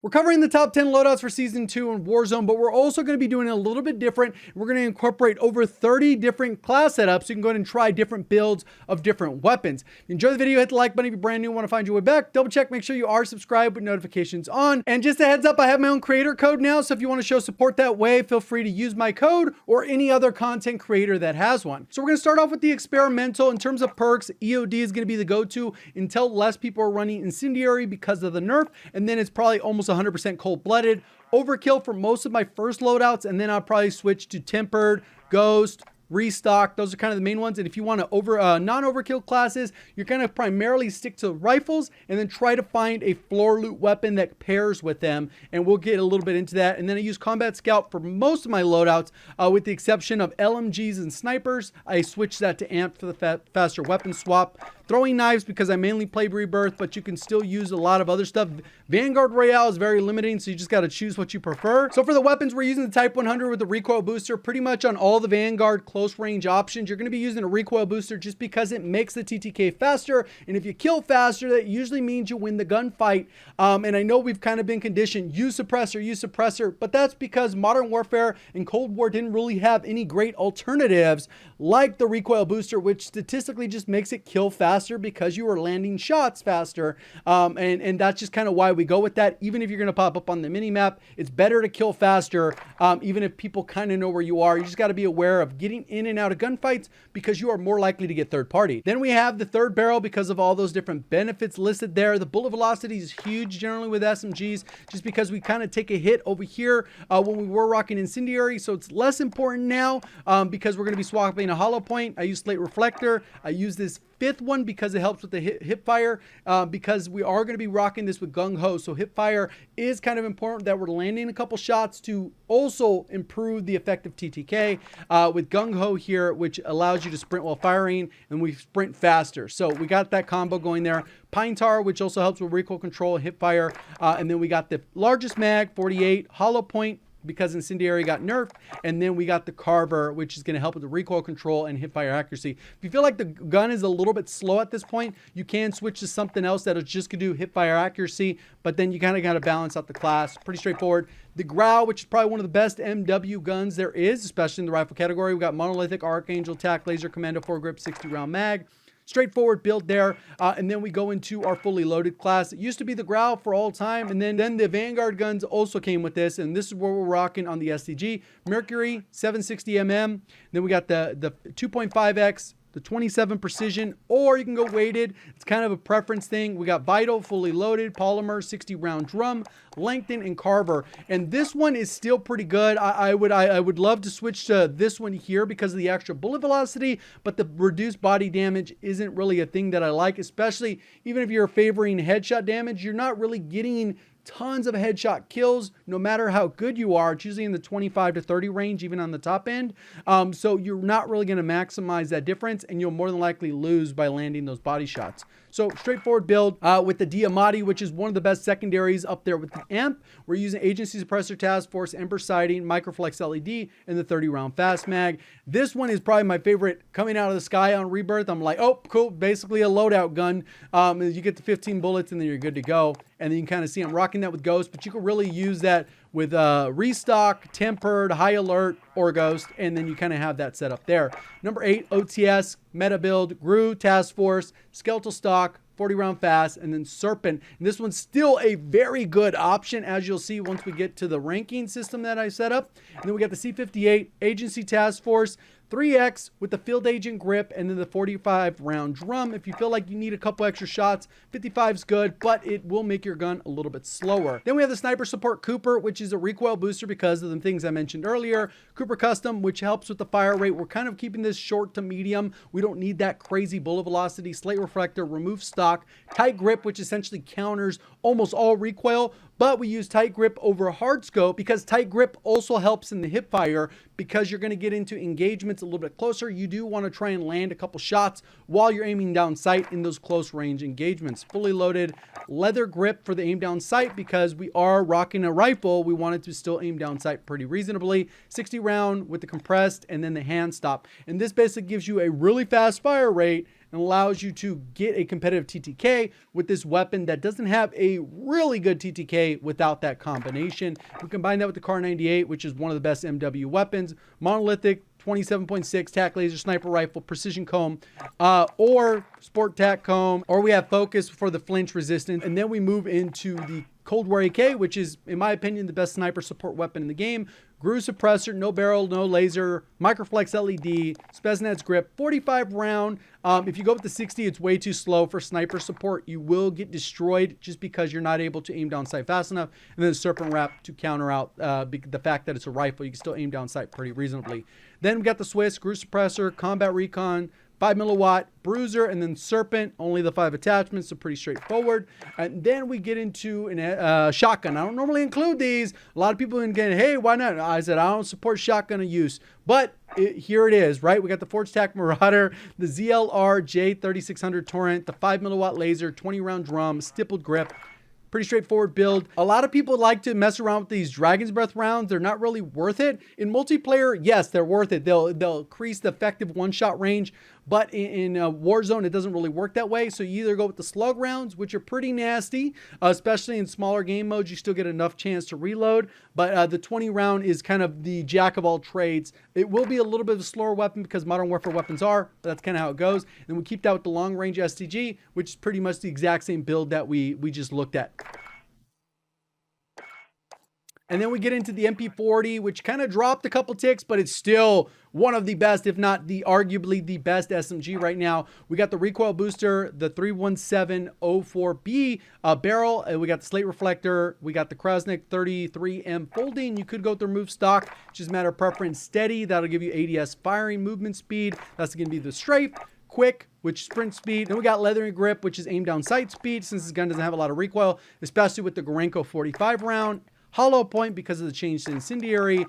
We're covering the top 10 loadouts for Season 2 in Warzone, but we're also going to be doing it a little bit different. We're going to incorporate over 30 different class setups, so you can go ahead and try different builds of different weapons. If you enjoy the video, hit the like button. If you're brand new and want to find your way back, double check, make sure you are subscribed with notifications on. And just a heads up, I have my own creator code now, so if you want to show support that way, feel free to use my code or any other content creator that has one. So we're going to start off with the experimental. In terms of perks, EOD is going to be the go-to until less people are running Incendiary because of the nerf, and then it's probably almost 100% cold-blooded. Overkill for most of my first loadouts, and then I'll probably switch to Tempered, Ghost, Restock. Those are kind of the main ones. And if you want to non-overkill classes, you're going to primarily stick to rifles and then try to find a floor loot weapon that pairs with them, and we'll get a little bit into that. And then I use Combat Scout for most of my loadouts, with the exception of LMGs and snipers. I switch that to Amp for the faster weapon swap. Throwing knives because I mainly play Rebirth, but you can still use a lot of other stuff. Vanguard Royale is very limiting, so you just got to choose what you prefer. So for the weapons, we're using the Type 100 with the recoil booster. Pretty much on all the Vanguard close range options, you're going to be using a recoil booster just because it makes the TTK faster. And if you kill faster, that usually means you win the gunfight. And I know we've kind of been conditioned, use suppressor, but that's because Modern Warfare and Cold War didn't really have any great alternatives like the recoil booster, which statistically just makes it kill faster because you are landing shots faster. And that's just kind of why we go with that. Even if you're going to pop up on the mini map, it's better to kill faster. Even if people kind of know where you are, you just got to be aware of getting in and out of gunfights because you are more likely to get third party. Then we have the third barrel because of all those different benefits listed there. The bullet velocity is huge generally with SMGs just because we kind of take a hit over here when we were rocking Incendiary. So it's less important now because we're going to be swapping a hollow point. I use Slate Reflector. I use this fifth one because it helps with the hip fire, because we are going to be rocking this with gung ho. So hip fire is kind of important that we're landing a couple shots to also improve the effective TTK with gung ho here, which allows you to sprint while firing, and we sprint faster. So we got that combo going there. Pine tar, which also helps with recoil control, hip fire, and then we got the largest mag, 48, hollow point, because Incendiary got nerfed, and then we got the Carver, which is going to help with the recoil control and hip fire accuracy. If you feel like the gun is a little bit slow at this point, you can switch to something else that'll just do hip fire accuracy, but then you kind of got to balance out the class. Pretty straightforward. The Grau, which is probably one of the best MW guns there is, especially in the rifle category. We got monolithic Archangel TAC laser commando foregrip 60 round mag. Straightforward build there, and then we go into our fully loaded class. It used to be the Grau for all time, and then the Vanguard guns also came with this, and this is where we're rocking on the STG. Mercury 760mm, then we got the 2.5x, the 27 precision, or you can go weighted. It's kind of a preference thing. We got Vital, fully loaded, polymer, 60 round drum, Langton, and Carver. And this one is still pretty good. I would love to switch to this one here because of the extra bullet velocity, but the reduced body damage isn't really a thing that I like, especially even if you're favoring headshot damage, you're not really getting tons of headshot kills no matter how good you are. It's usually in the 25 to 30 range, even on the top end. So you're not really going to maximize that difference, and you'll more than likely lose by landing those body shots. So straightforward build with the Diamati, which is one of the best secondaries up there with the Amp. We're using Agency Suppressor, Task Force, Ember Sighting, Microflex LED, and the 30 round fast mag. This one is probably my favorite coming out of the sky on Rebirth. I'm like, oh, cool. Basically a loadout gun. You get the 15 bullets and then you're good to go. And then you can kind of see I'm rocking that with Ghost, but you can really use that with Restock, Tempered, High Alert, or Ghost, and then you kind of have that set up there. Number 8, OTS, Meta Build, GRU, Task Force, Skeletal Stock, 40 round fast, and then Serpent. And this one's still a very good option, as you'll see once we get to the ranking system that I set up. And then we got the C58, Agency Task Force, 3X with the Field Agent grip, and then the 45 round drum. If you feel like you need a couple extra shots, 55 is good, but it will make your gun a little bit slower. Then we have the Sniper Support Cooper, which is a recoil booster because of the things I mentioned earlier. Cooper Custom, which helps with the fire rate. We're kind of keeping this short to medium. We don't need that crazy bullet velocity. Slate Reflector, remove stock. Tight Grip, which essentially counters almost all recoil, but we use Tight Grip over Hard Scope because Tight Grip also helps in the hip fire because you're going to get into engagements a little bit closer. You do want to try and land a couple shots while you're aiming down sight in those close range engagements. Fully loaded leather grip for the aim down sight because we are rocking a rifle. We wanted to still aim down sight pretty reasonably. 60 round with the compressed and then the hand stop. And this basically gives you a really fast fire rate and allows you to get a competitive TTK with this weapon that doesn't have a really good TTK without that combination. We combine that with the Kar98, which is one of the best MW weapons, monolithic, 27.6 tac laser sniper rifle, precision comb, or sport tac comb, or we have focus for the flinch resistance. And then we move into the Cold War AK, which is, in my opinion, the best sniper support weapon in the game. Grau suppressor, no barrel, no laser, microflex LED, Spetsnaz grip, 45 round. If you go with the 60, it's way too slow for sniper support. You will get destroyed just because you're not able to aim down sight fast enough. And then the serpent wrap to counter out the fact that it's a rifle. You can still aim down sight pretty reasonably. Then we got the Swiss, Grau suppressor, combat recon, 5 milliwatt bruiser, and then serpent, only the 5 attachments, so pretty straightforward. And then we get into a shotgun. I don't normally include these. A lot of people are getting, hey, why not? I said I don't support shotgun use, but here it is, right? We got the Forge Tac Marauder, the ZLR J3600 Torrent, the 5 milliwatt laser, 20 round drum, stippled grip. Pretty straightforward build. A lot of people like to mess around with these Dragon's Breath rounds. They're not really worth it. In multiplayer, yes, they're worth it. They'll increase the effective one-shot range, but in Warzone, it doesn't really work that way. So you either go with the slug rounds, which are pretty nasty, especially in smaller game modes. You still get enough chance to reload, but the 20 round is kind of the jack of all trades. It will be a little bit of a slower weapon because Modern Warfare weapons are, but that's kind of how it goes. And we keep that with the long range STG, which is pretty much the exact same build that we just looked at. And then we get into the MP40, which kind of dropped a couple ticks, but it's still one of the best, if not the arguably the best SMG right now. We got the recoil booster, the 31704B barrel, and we got the slate reflector. We got the Krasnik 33M folding. You could go with the remove stock, just a matter of preference. Steady, that'll give you ADS firing movement speed. That's going to be the strafe. Quick, which sprint speed. Then we got leathery grip, which is aim down sight speed, since this gun doesn't have a lot of recoil, especially with the Gorenko 45 round. Hollow point because of the change to incendiary.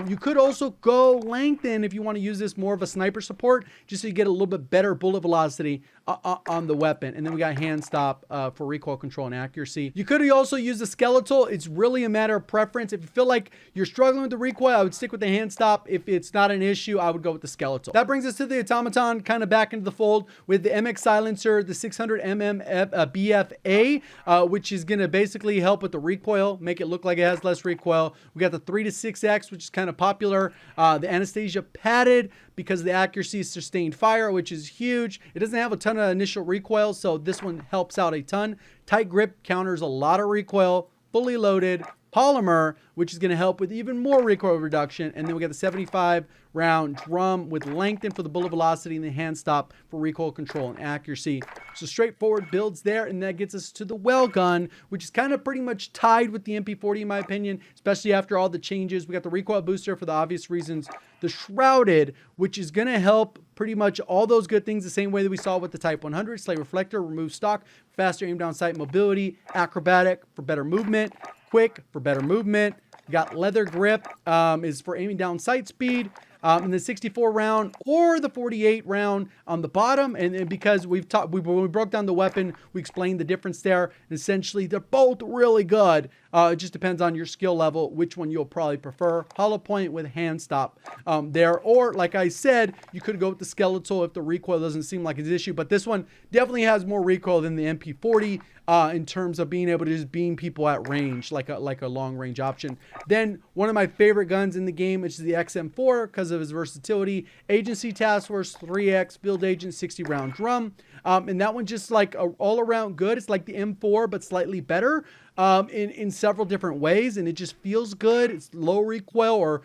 You could also go lengthen if you want to use this more of a sniper support, just so you get a little bit better bullet velocity on the weapon. And then we got hand stop for recoil control and accuracy. You could also use the skeletal. It's really a matter of preference. If you feel like you're struggling with the recoil, I would stick with the hand stop. If it's not an issue, I would go with the skeletal. That brings us to the Automaton, kind of back into the fold with the MX silencer, the 600mm BFA, which is going to basically help with the recoil, make it look like it has less recoil. We got the 3 to 6X, which is kind of popular. The Anastasia padded because the accuracy is sustained fire, which is huge. It doesn't have a ton of initial recoil, so this one helps out a ton. Tight grip counters a lot of recoil. Fully loaded. Polymer, which is going to help with even more recoil reduction. And then we got the 75 round drum with lengthen for the bullet velocity and the hand stop for recoil control and accuracy. So straightforward builds there, and that gets us to the well gun, which is kind of pretty much tied with the MP40 in my opinion, especially after all the changes. We got the recoil booster for the obvious reasons, the shrouded, which is going to help pretty much all those good things the same way that we saw with the Type 100, slate reflector, remove stock, faster aim down sight mobility, acrobatic for better movement, quick for better movement. You got leather grip is for aiming down sight speed. And the 64 round or the 48 round on the bottom. And because when we broke down the weapon, we explained the difference there. And essentially, they're both really good. It just depends on your skill level, which one you'll probably prefer. Hollow point with hand stop there. Or, like I said, you could go with the skeletal if the recoil doesn't seem like it's an issue. But this one definitely has more recoil than the MP40 in terms of being able to just beam people at range, like a long range option. Then one of my favorite guns in the game, which is the XM4, because of his versatility. Agency Task Force 3X Field Agent 60 round drum. And that one just like all around good. It's like the M4, but slightly better in several different ways. And it just feels good. It's low recoil or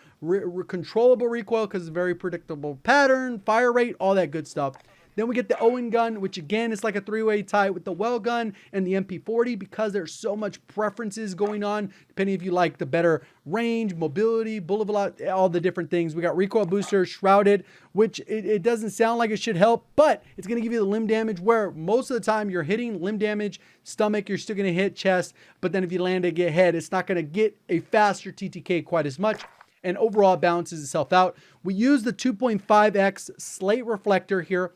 controllable recoil because it's a very predictable pattern, fire rate, all that good stuff. Then we get the Owen Gun, which again is like a three-way tie with the well gun and the MP40 because there's so much preferences going on, depending if you like the better range, mobility, bullet velocity, all the different things. We got recoil booster, shrouded, which it doesn't sound like it should help, but it's going to give you the limb damage where most of the time you're hitting limb damage, stomach, you're still going to hit chest, but then if you land it, get head, it's not going to get a faster TTK quite as much. And overall it balances itself out. We use the 2.5x slate reflector here.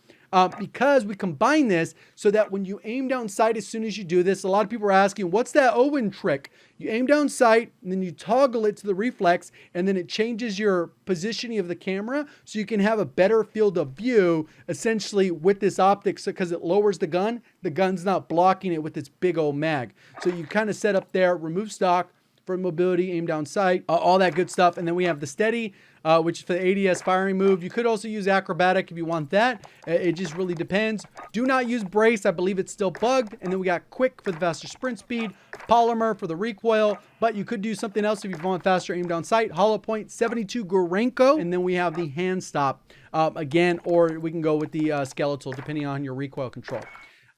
because we combine this so that when you aim down sight, as soon as you do this, a lot of people are asking, what's that Owen trick? You aim down sight and then you toggle it to the reflex, and then it changes your positioning of the camera so you can have a better field of view essentially with this optic, because it lowers the gun's not blocking it with its big old mag. So you kind of set up there, remove stock for mobility, aim down sight, all that good stuff. And then we have the steady, which is for the ADS firing move. You could also use acrobatic if you want that. It just really depends. Do not use brace. I believe it's still bugged. And then we got quick for the faster sprint speed, polymer for the recoil, but you could do something else if you want faster aim down sight. Hollow point, 72 Gorenko. And then we have the hand stop again, or we can go with the skeletal depending on your recoil control.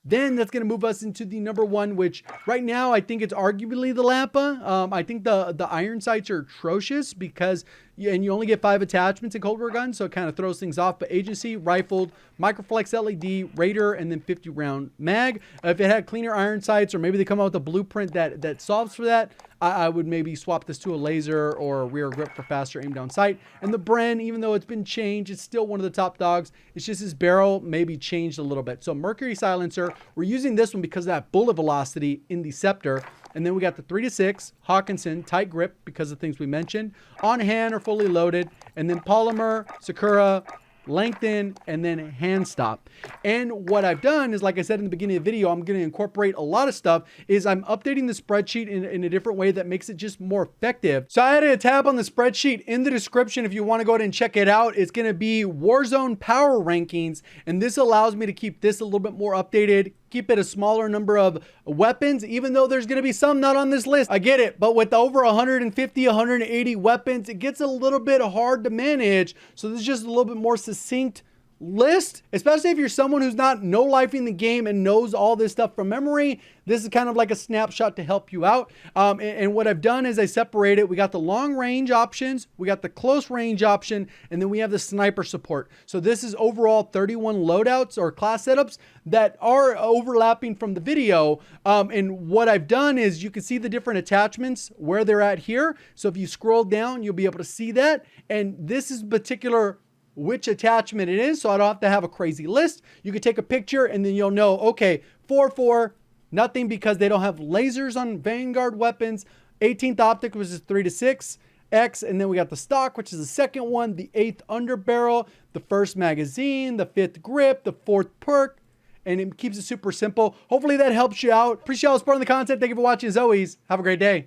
Then that's going to move us into the number one, which right now I think it's arguably the Lapa. I think the iron sights are atrocious because you only get 5 attachments in Cold War guns, so it kind of throws things off. But agency, rifled, microflex LED, Raider, and then 50 round mag. If it had cleaner iron sights, or maybe they come out with a blueprint that solves for that, I would maybe swap this to a laser or a rear grip for faster aim down sight. And the Bren, even though it's been changed, it's still one of the top dogs. It's just his barrel maybe changed a little bit. So Mercury silencer, we're using this one because of that bullet velocity in the Scepter. And then we got the 3-6 Hawkinson tight grip because of things we mentioned, on hand or fully loaded, and then polymer, Sakura, lengthen, and then hand stop. And what I've done is, like I said in the beginning of the video, I'm going to incorporate a lot of stuff. Is I'm updating the spreadsheet in a different way that makes it just more effective. So I added a tab on the spreadsheet in the description if you want to go ahead and check it out. It's going to be Warzone power rankings, and this allows me to keep this a little bit more updated, keep it a smaller number of weapons, even though there's going to be some not on this list. I get it, but with over 150, 180 weapons, it gets a little bit hard to manage. So this is just a little bit more succinct list, especially if you're someone who's not no-lifing the game and knows all this stuff from memory. This is kind of like a snapshot to help you out. And what I've done is I separated. We got the long range options, we got the close range option, and then we have the sniper support. So this is overall 31 loadouts or class setups that are overlapping from the video. And what I've done is you can see the different attachments where they're at here. So if you scroll down, you'll be able to see that. And this is particular which attachment it is, so I don't have to have a crazy list. You can take a picture and then you'll know, okay, 4-4, nothing because they don't have lasers on Vanguard weapons. 18th optic, which is 3-6 X, and then we got the stock, which is the second one, the 8th underbarrel, the 1st magazine, the 5th grip, the 4th perk, and it keeps it super simple. Hopefully that helps you out. Appreciate all the support on the content. Thank you for watching. As always, have a great day.